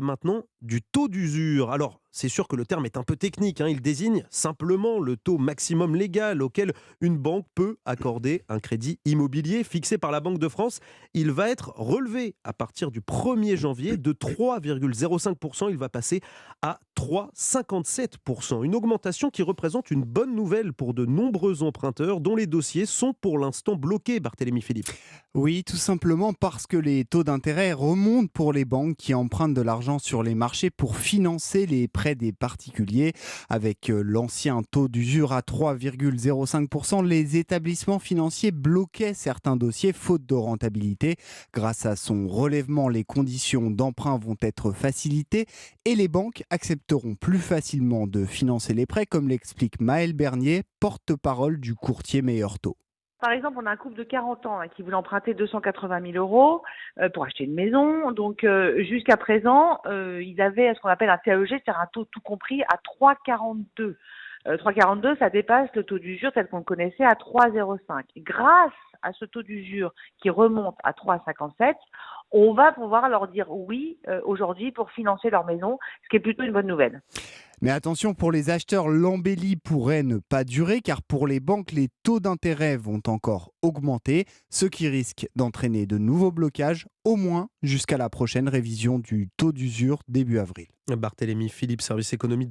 maintenant du taux d'usure. Alors, c'est sûr que le terme est un peu technique, il désigne simplement le taux maximum légal auquel une banque peut accorder un crédit immobilier fixé par la Banque de France. Il va être relevé à partir du 1er janvier de 3,05%. Il va passer à 3,57%. Une augmentation qui représente une bonne nouvelle pour de nombreux emprunteurs dont les dossiers sont pour l'instant bloqués, Barthélémy Philippe. Oui, tout simplement parce que les taux d'intérêt remontent pour les banques qui empruntent de l'argent sur les marchés pour financer les prêts des particuliers. Avec l'ancien taux d'usure à 3,05%, les établissements financiers bloquaient certains dossiers faute de rentabilité. Grâce à son relèvement, les conditions d'emprunt vont être facilitées et les banques accepteront plus facilement de financer les prêts, comme l'explique Maëlle Bernier, porte-parole du courtier Meilleur Taux. Par exemple, on a un couple de 40 ans qui voulait emprunter 280 000 euros pour acheter une maison. Donc, jusqu'à présent, ils avaient ce qu'on appelle un TAEG, c'est-à-dire un taux tout compris à 3,42. 3,42, ça dépasse le taux d'usure tel qu'on le connaissait à 3,05. Grâce à ce taux d'usure qui remonte à 3,57, on va pouvoir leur dire oui aujourd'hui pour financer leur maison, ce qui est plutôt une bonne nouvelle. Mais attention, pour les acheteurs, l'embellie pourrait ne pas durer car pour les banques, les taux d'intérêt vont encore augmenter, ce qui risque d'entraîner de nouveaux blocages, au moins jusqu'à la prochaine révision du taux d'usure début avril. Barthélémy Philippe, service économie